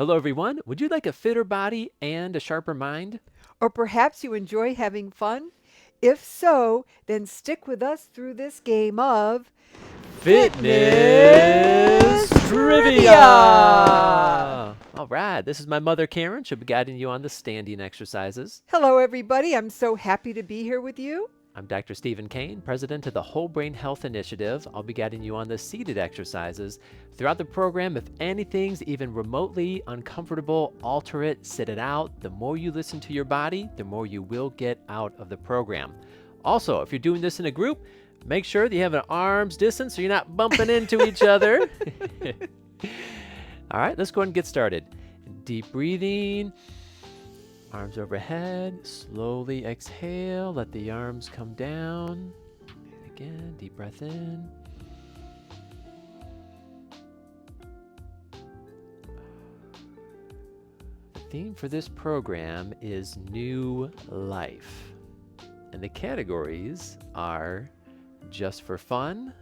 Hello, everyone. Would you like a fitter body and a sharper mind? Or perhaps you enjoy having fun? If so, then stick with us through this game of Fitness Fitness Trivia! Trivia! All right, this is my mother, Karen. She'll be guiding you on the standing exercises. Hello, everybody. I'm so happy to be here with you. I'm Dr. Stephen Kane, president of the Whole Brain Health Initiative. I'll be guiding you on the seated exercises. Throughout the program, if anything's even remotely uncomfortable, alter it, sit it out. The more you listen to your body, the more you will get out of the program. Also, if you're doing this in a group, make sure that you have an arm's distance so you're not bumping into each other. All right, let's go ahead and get started. Deep breathing. Arms overhead, slowly exhale, let the arms come down. Again, deep breath in. The theme for this program is new life. And the categories are just for fun,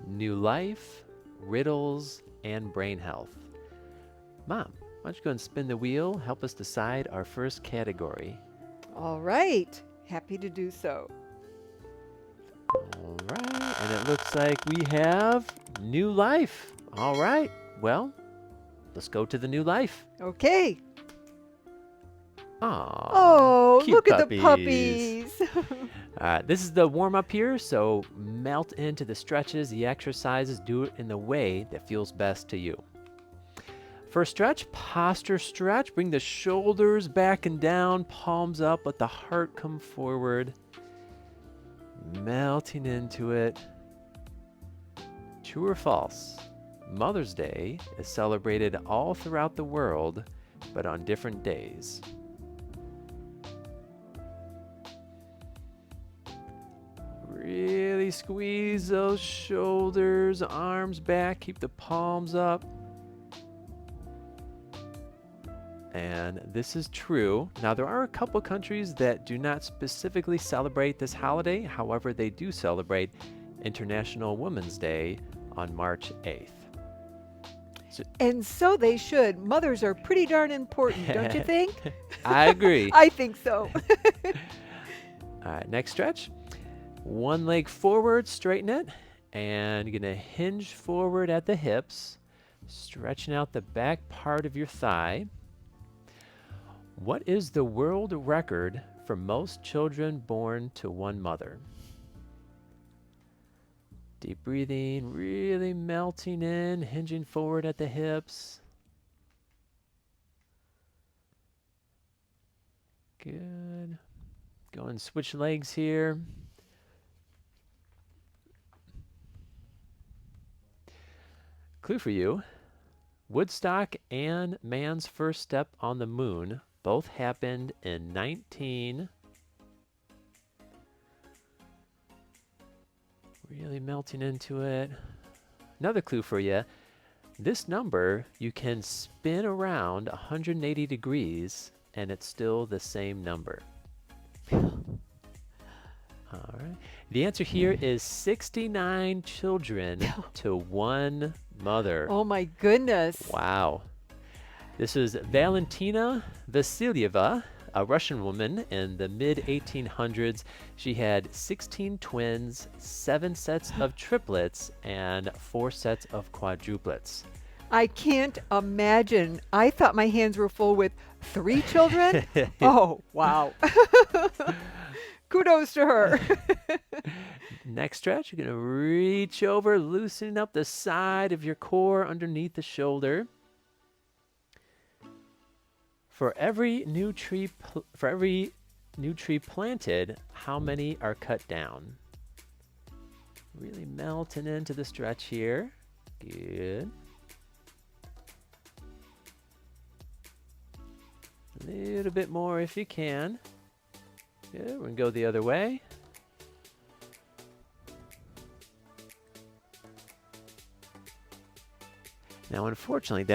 new life, riddles, and brain health. Mom, why don't you go and spin the wheel, help us decide our first category. All right. Happy to do so. All right, and it looks like we have new life. All right, well, let's go to the new life. Okay. Aw, Oh, cute look at the puppies. puppies. This is the warm up here, so melt into the stretches, the exercises, do it in the way that feels best to you. First stretch, posture stretch. Bring the shoulders back and down, palms up, let the heart come forward. Melting into it. True or false? Mother's Day is celebrated all throughout the world, but on different days. Really squeeze those shoulders, arms back, keep the palms up. And this is true. Now, there are a couple countries that do not specifically celebrate this holiday. However, they do celebrate International Women's Day on March 8th. And so they should. Mothers are pretty darn important, don't you think? I agree. I think so. All right, next stretch. One leg forward, straighten it. And you're going to hinge forward at the hips, stretching out the back part of your thigh. What is the world record for most children born to one mother? Deep breathing, really melting in, hinging forward at the hips. Good. Go and switch legs here. Clue for you. Woodstock and man's first step on the moon both happened in 19. Really melting into it. Another clue for you. This number, you can spin around 180 degrees and it's still the same number. All right. The answer here is 69 children to one mother. Oh my goodness. Wow. This is Valentina Vasilyeva, a Russian woman in the mid-1800s. She had 16 twins, 7 sets of triplets, and 4 sets of quadruplets. I can't imagine. I thought my hands were full with 3 children. Oh, wow. Kudos to her. Next stretch, you're going to reach over, loosening up the side of your core underneath the shoulder. For every new tree planted, how many are cut down? Really melting into the stretch here. Good. A little bit more if you can. Good. We're going to go the other way. Now, unfortunately,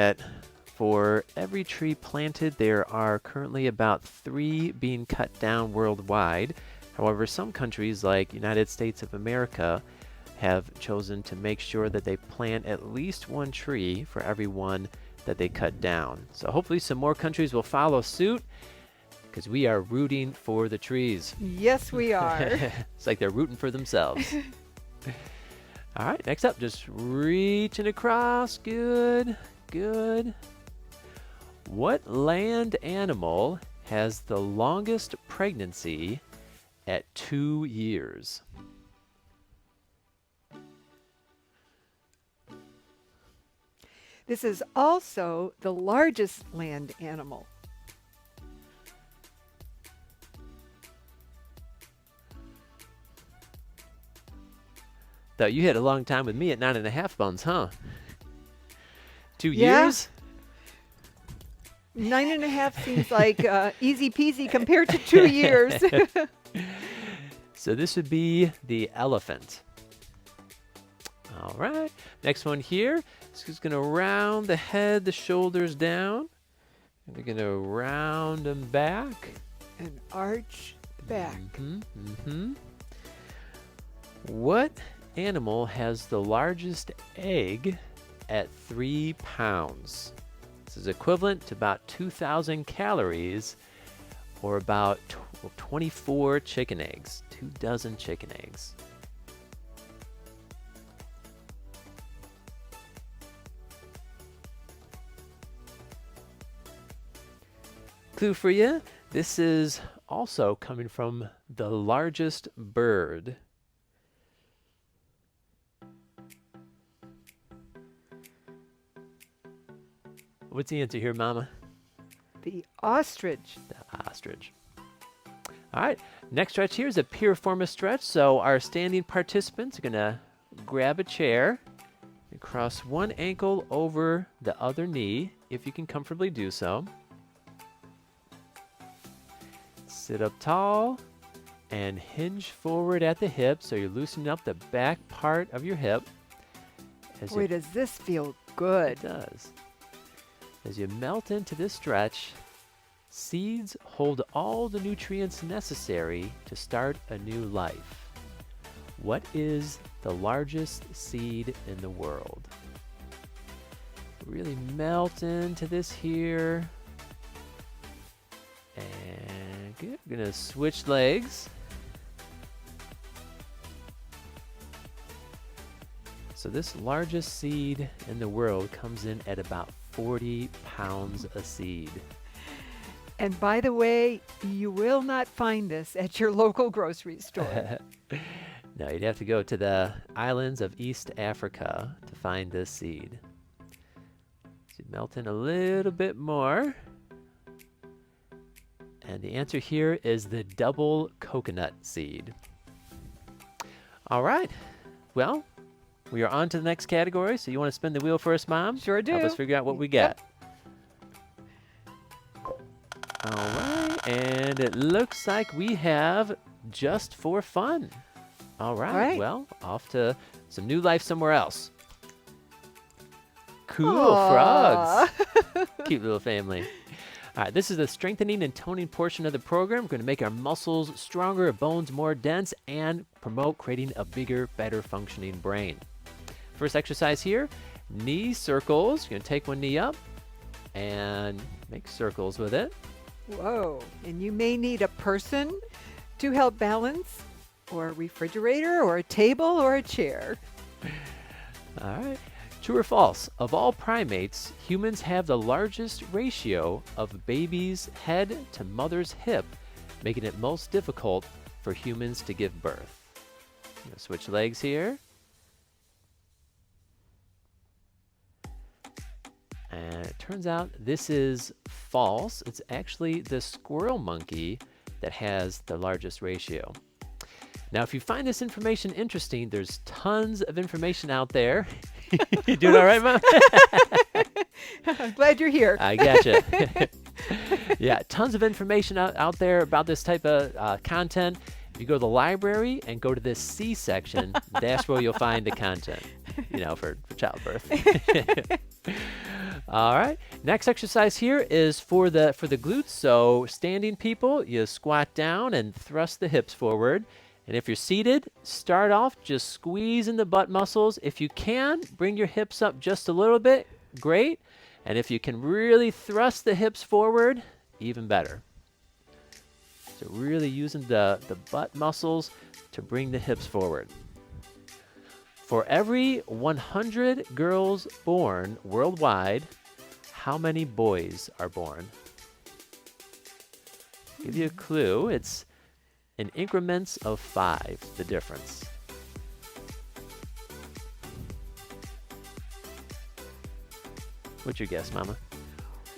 for every tree planted, there are currently about 3 being cut down worldwide. However, some countries like United States of America have chosen to make sure that they plant at least 1 tree for every one that they cut down. So hopefully some more countries will follow suit because we are rooting for the trees. Yes, we are. It's like they're rooting for themselves. All right, next up, just reaching across. Good, good. What land animal has the longest pregnancy at 2 years? This is also the largest land animal. Though you had a long time with me at 9.5 months, huh? 2 Yeah. years? 9.5 seems like easy peasy compared to 2 years. So this would be the elephant. All right. Next one here. This is going to round the head, the shoulders down. And we're going to round them back. And arch the back. What animal has the largest egg at 3 pounds? This is equivalent to about 2,000 calories or about 24 chicken eggs, 2 dozen chicken eggs. Clue for you, this is also coming from the largest bird. What's the answer here, Mama? The ostrich. The ostrich. All right, next stretch here is a piriformis stretch. So our standing participants are going to grab a chair and cross one ankle over the other knee, if you can comfortably do so. Sit up tall and hinge forward at the hip, so you're loosening up the back part of your hip. Boy, does this feel good. It does. As you melt into this stretch, seeds hold all the nutrients necessary to start a new life. What is the largest seed in the world? Really melt into this here. And good. We're going to switch legs. So this largest seed in the world comes in at about 40 pounds a seed. And by the way, you will not find this at your local grocery store. No, you'd have to go to the islands of East Africa to find this seed. So melt in a little bit more. And the answer here is the double coconut seed. All right. Well, we are on to the next category. So you want to spin the wheel first, Mom? Sure do. Help us figure out what we got. All right. And it looks like we have just for fun. All right. Well, off to some new life somewhere else. Cool frogs. Cute little family. All right, this is the strengthening and toning portion of the program. We're going to make our muscles stronger, bones more dense, and promote creating a bigger, better functioning brain. First exercise here, knee circles. You're going to take one knee up and make circles with it. Whoa. And you may need a person to help balance, or a refrigerator, or a table, or a chair. All right. True or false? Of all primates, humans have the largest ratio of baby's head to mother's hip, making it most difficult for humans to give birth. I'm going to switch legs here. And it turns out this is false. It's actually the squirrel monkey that has the largest ratio. Now, if you find this information interesting, there's tons of information out there. You doing all right, Mom? I'm glad you're here. I gotcha. Yeah, tons of information out there about this type of content. If you go to the library and go to this C section, that's where you'll find the content, for childbirth. All right. Next exercise here is for the glutes. So standing people, you squat down and thrust the hips forward. And if you're seated, start off just squeezing the butt muscles. If you can, bring your hips up just a little bit. Great. And if you can really thrust the hips forward, even better. So really using the butt muscles to bring the hips forward. For every 100 girls born worldwide, how many boys are born? Give you a clue. It's in increments of 5, the difference. What's your guess, Mama?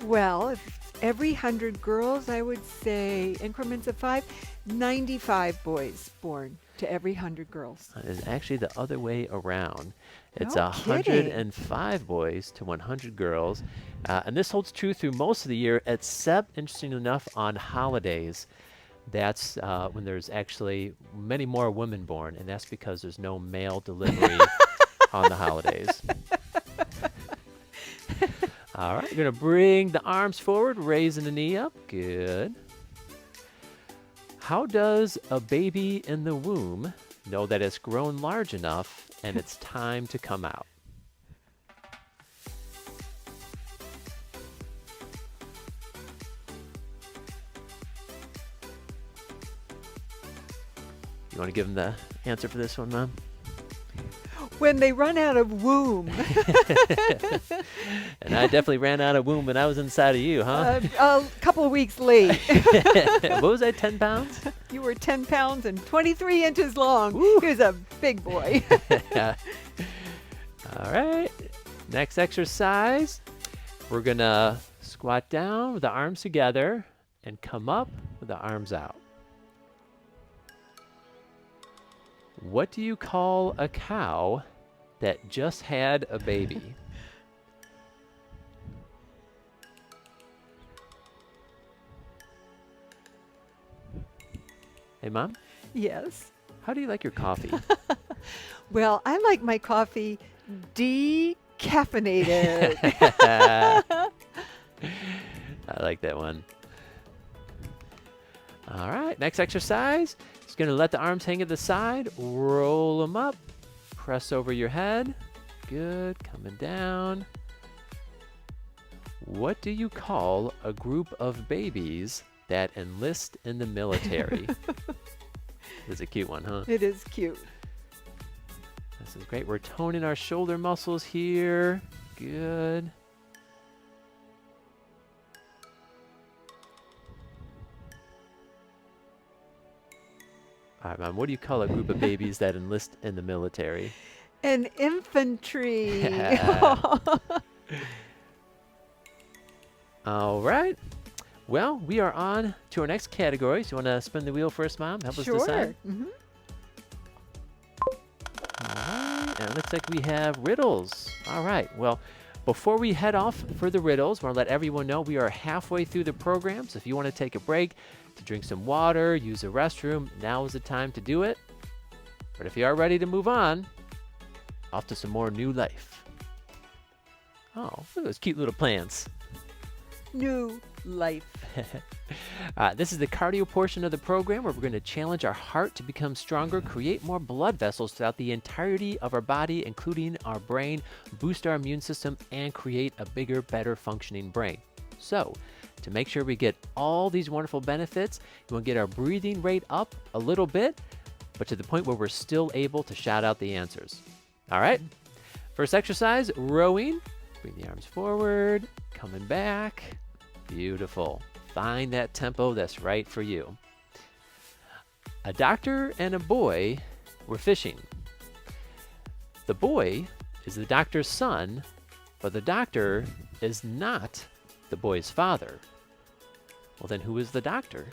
Well, if every 100 girls, I would say increments of 5, 95 boys born to every 100 girls. It is actually the other way around. It's No kidding. 105 boys to 100 girls. And this holds true through most of the year, except, interestingly enough, on holidays. That's when there's actually many more women born, and that's because there's no male delivery on the holidays. All right, you're going to bring the arms forward, raising the knee up. Good. How does a baby in the womb know that it's grown large enough and it's time to come out? You want to give them the answer for this one, Mom? When they run out of womb. And I definitely ran out of womb when I was inside of you, huh? A couple of weeks late. What was I, 10 pounds? You were 10 pounds and 23 inches long. Woo. He was a big boy. All right. Next exercise, we're going to squat down with the arms together and come up with the arms out. What do you call a cow that just had a baby? Hey, Mom, Yes. how do you like your coffee? Well, I like my coffee decaffeinated. I like that one. All right, next exercise. Just going to let the arms hang at the side, roll them up, press over your head. Good, coming down. What do you call a group of babies that enlist in the military? This is a cute one, huh? It is cute. This is great. We're toning our shoulder muscles here. Good. All right, Mom, what do you call a group of babies that enlist in the military? An infantry. All right. Well, we are on to our next category. So you want to spin the wheel first, Mom? Help us decide. Mm-hmm. All right. And it looks like we have riddles. All right. Well, before we head off for the riddles, I want to let everyone know we are halfway through the program. So if you want to take a break to drink some water, use the restroom, now is the time to do it. But if you are ready to move on, off to some more new life. Oh, look at those cute little plants. New life. This is the cardio portion of the program where we're going to challenge our heart to become stronger, create more blood vessels throughout the entirety of our body, including our brain, boost our immune system, and create a bigger, better functioning brain. So, to make sure we get all these wonderful benefits, we want to get our breathing rate up a little bit, but to the point where we're still able to shout out the answers. All right? First exercise, rowing. Bring the arms forward, coming back. Beautiful. Find that tempo that's right for you. A doctor and a boy were fishing. The boy is the doctor's son, but the doctor is not the boy's father. Well, then who is the doctor?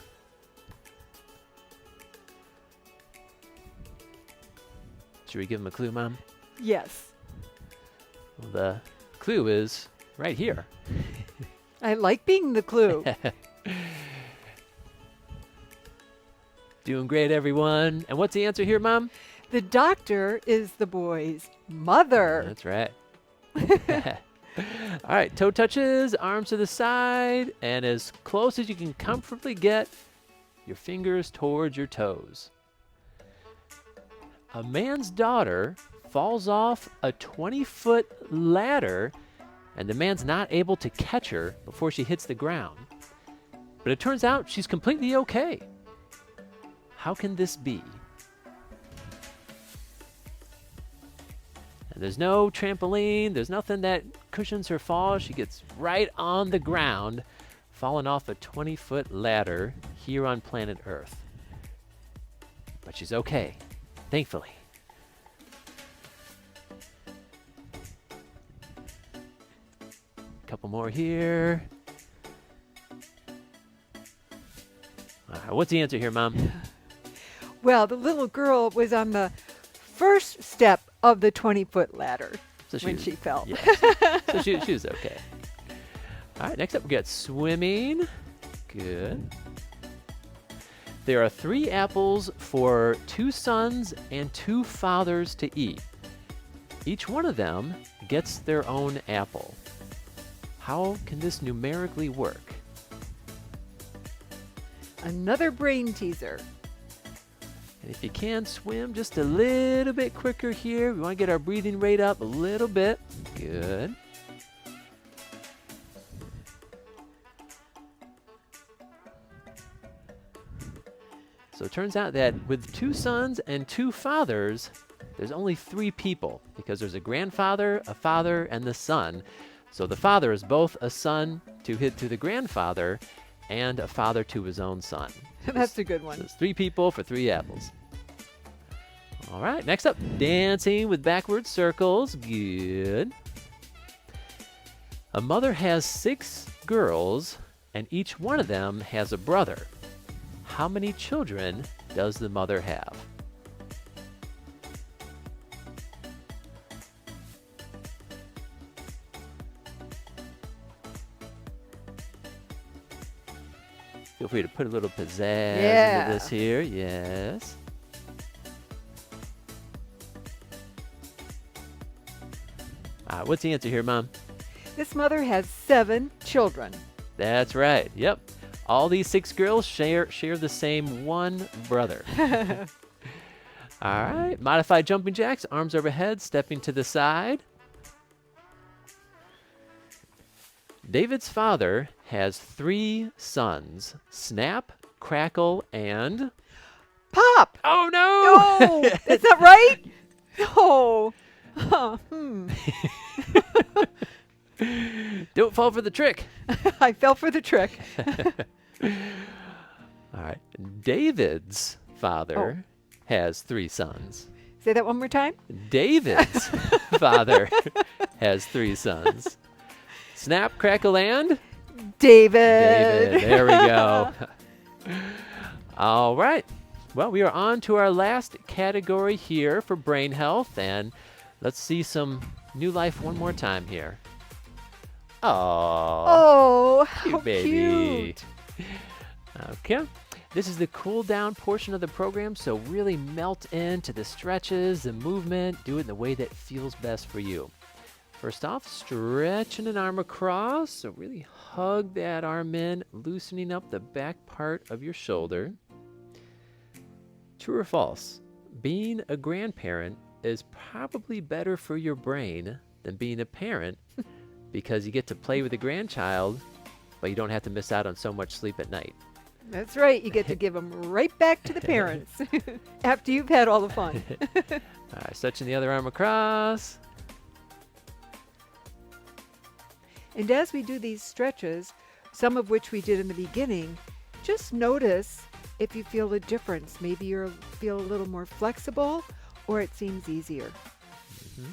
Should we give him a clue, Mom? Yes. Well, the clue is right here. I like being the clue. Doing great, everyone. And what's the answer here, Mom? The doctor is the boy's mother. That's right. All right, toe touches, arms to the side, and as close as you can comfortably get, your fingers towards your toes. A man's daughter falls off a 20-foot ladder and the man's not able to catch her before she hits the ground. But it turns out she's completely okay. How can this be? And there's no trampoline, there's nothing that cushions her fall. She gets right on the ground, falling off a 20-foot ladder here on planet Earth. But she's okay, thankfully. Couple more here. What's the answer here, Mom? Well, the little girl was on the first step of the 20-foot ladder when she fell. Yeah, so she was okay. All right, next up we got swimming. Good. There are 3 apples for 2 sons and 2 fathers to eat. Each one of them gets their own apple. How can this numerically work? Another brain teaser. And if you can swim just a little bit quicker here, we want to get our breathing rate up a little bit. Good. So it turns out that with 2 sons and 2 fathers, there's only 3 people because there's a grandfather, a father, and the son. So the father is both a son to the grandfather and a father to his own son. That's a good one. So it's 3 people for 3 apples. All right, next up, dancing with backward circles. Good. A mother has 6 girls, and each one of them has a brother. How many children does the mother have? Feel free to put a little pizzazz into this here. Yes. What's the answer here, Mom? This mother has 7 children. That's right. Yep. All these 6 girls share the same one brother. All right. Modified jumping jacks, arms overhead, stepping to the side. David's father has 3 sons, Snap, Crackle, and... Pop! Oh, no! No! Is that right? No. Don't fall for the trick. I fell for the trick. All right. David's father has 3 sons. Say that one more time. David's father has 3 sons. Snap, Crackle, and... David. There we go. All right. Well, we are on to our last category here for brain health, and let's see some new life one more time here. Oh, how baby. cute. Okay. This is the cool down portion of the program, so really melt into the stretches, the movement, do it in the way that feels best for you. First off, stretching an arm across, so really hug that arm in, loosening up the back part of your shoulder. True or false? Being a grandparent is probably better for your brain than being a parent because you get to play with a grandchild, but you don't have to miss out on so much sleep at night. That's right. You get to give them right back to the parents after you've had all the fun. All right, stretching the other arm across. And as we do these stretches, some of which we did in the beginning, just notice if you feel a difference. Maybe you feel a little more flexible or it seems easier. Mm-hmm.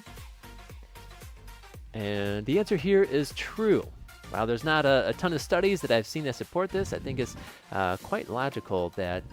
And the answer here is true. While there's not a ton of studies that I've seen that support this, I think it's quite logical that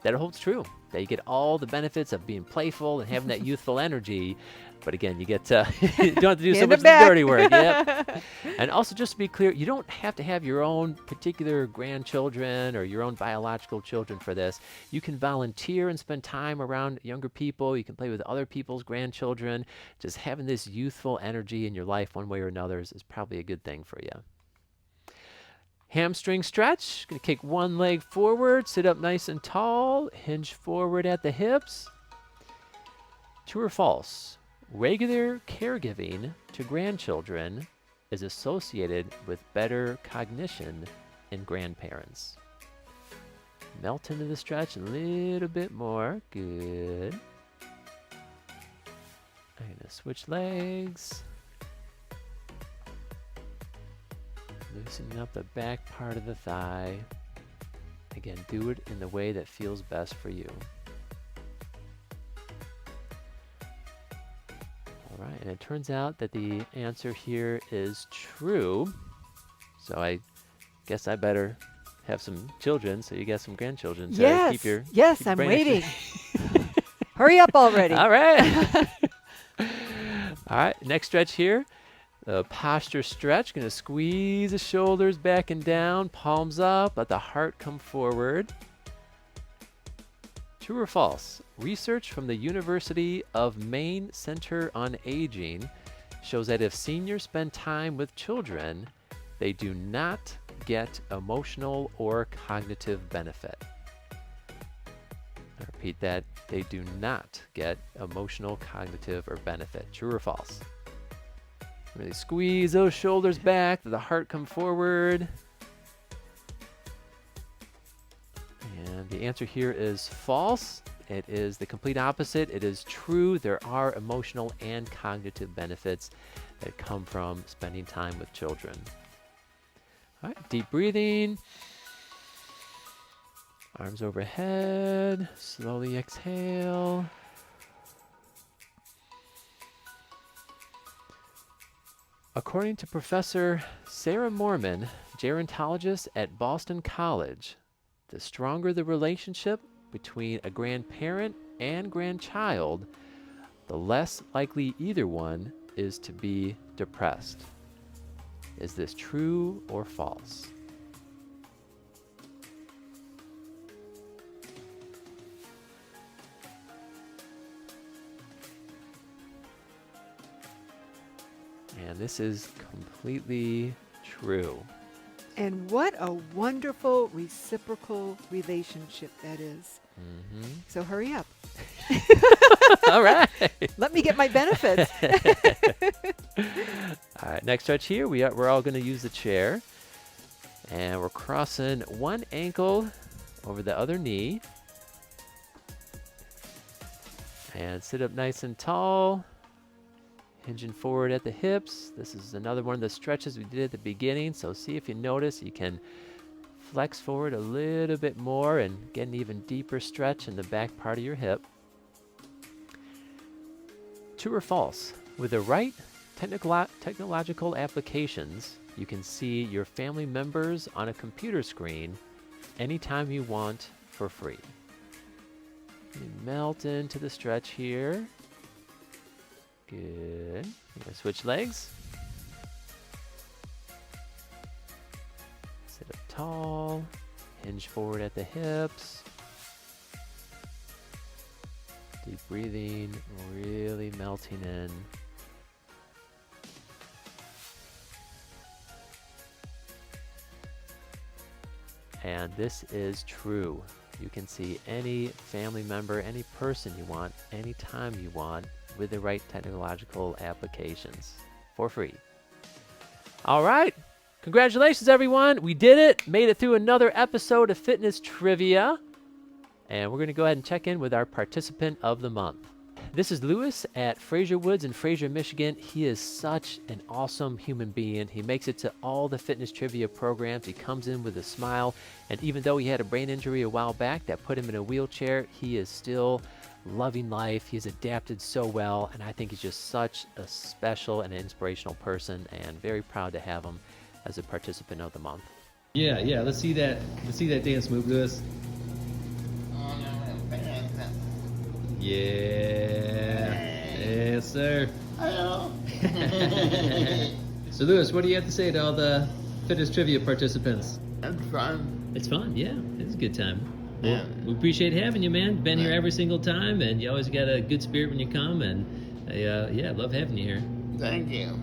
it holds true. That you get all the benefits of being playful and having that youthful energy. But again, you get you don't have to do so much of the dirty work. Yep. And also, just to be clear, you don't have to have your own particular grandchildren or your own biological children for this. You can volunteer and spend time around younger people. You can play with other people's grandchildren. Just having this youthful energy in your life one way or another is probably a good thing for you. Hamstring stretch. Going to kick one leg forward, sit up nice and tall, hinge forward at the hips. True or false? Regular caregiving to grandchildren is associated with better cognition in grandparents? Melt into the stretch a little bit more. Good. I'm going to switch legs. Loosening up the back part of the thigh. Again, do it in the way that feels best for you. All right, and it turns out that the answer here is true. So I guess I better have some children, so you got some grandchildren. So Yes, keep your yes, I'm brain waiting. exercise. Hurry up already. All right. All right, next stretch here. The posture stretch. Going to squeeze the shoulders back and down, palms up, let the heart come forward. True or false? Research from the University of Maine Center on Aging shows that if seniors spend time with children, they do not get emotional or cognitive benefit. I repeat that. They do not get emotional, cognitive, or benefit. True or false? Really squeeze those shoulders back, let the heart come forward. And the answer here is false. It is the complete opposite. It is true. There are emotional and cognitive benefits that come from spending time with children. All right, deep breathing. Arms overhead. Slowly exhale. According to Professor Sarah Morman, gerontologist at Boston College, the stronger the relationship between a grandparent and grandchild, the less likely either one is to be depressed. Is this true or false? And this is completely true. And what a wonderful reciprocal relationship that is. Mm-hmm. So hurry up. All right. Let me get my benefits. All right, next stretch here, we're all going to use the chair. And we're crossing one ankle over the other knee. And sit up nice and tall. Hinging forward at the hips. This is another one of the stretches we did at the beginning. So see if you notice you can flex forward a little bit more and get an even deeper stretch in the back part of your hip. True or false? With the right technological applications, you can see your family members on a computer screen anytime you want for free. You melt into the stretch here. Good. You're gonna switch legs. Sit up tall. Hinge forward at the hips. Deep breathing, really melting in. And this is true. You can see any family member, any person you want, anytime you want, with the right technological applications for free. All right. Congratulations, everyone. We did it. Made it through another episode of Fitness Trivia. And we're going to go ahead and check in with our participant of the month. This is Lewis at Fraser Woods in Fraser, Michigan. He is such an awesome human being. He makes it to all the Fitness Trivia programs. He comes in with a smile. And even though he had a brain injury a while back that put him in a wheelchair, he is still loving life. He's adapted so well, and I think he's just such a special and inspirational person, and very proud to have him as a participant of the month. Yeah. Let's see that dance move, Lewis. Yeah. Yes, sir. Hello. So, Lewis, what do you have to say to all the Fitness Trivia participants? It's fun. It's fun. Yeah, it's a good time. Well, Yeah. we appreciate having you, man. Been here every single time, and you always got a good spirit when you come. And yeah, love having you here. Thank you.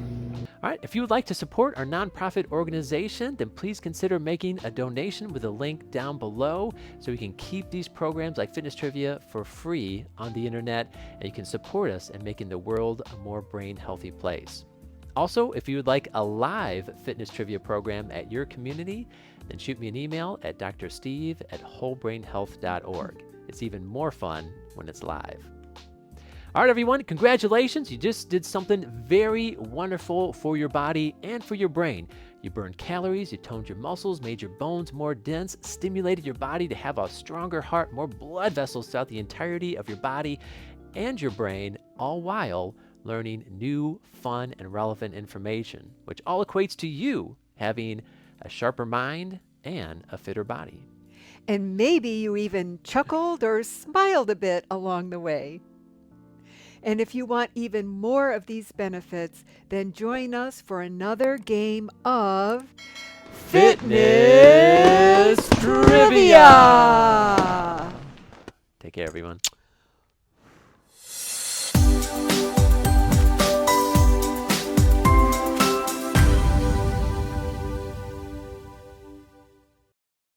All right, if you would like to support our nonprofit organization, then please consider making a donation with a link down below so we can keep these programs like Fitness Trivia for free on the internet, and you can support us in making the world a more brain healthy place. Also, if you would like a live fitness trivia program at your community, then shoot me an email at drsteve@wholebrainhealth.org. It's even more fun when it's live. All right, everyone, congratulations. You just did something very wonderful for your body and for your brain. You burned calories, you toned your muscles, made your bones more dense, stimulated your body to have a stronger heart, more blood vessels throughout the entirety of your body and your brain, all while learning new, fun, and relevant information, which all equates to you having a sharper mind and a fitter body. And maybe you even chuckled or smiled a bit along the way. And if you want even more of these benefits, then join us for another game of Fitness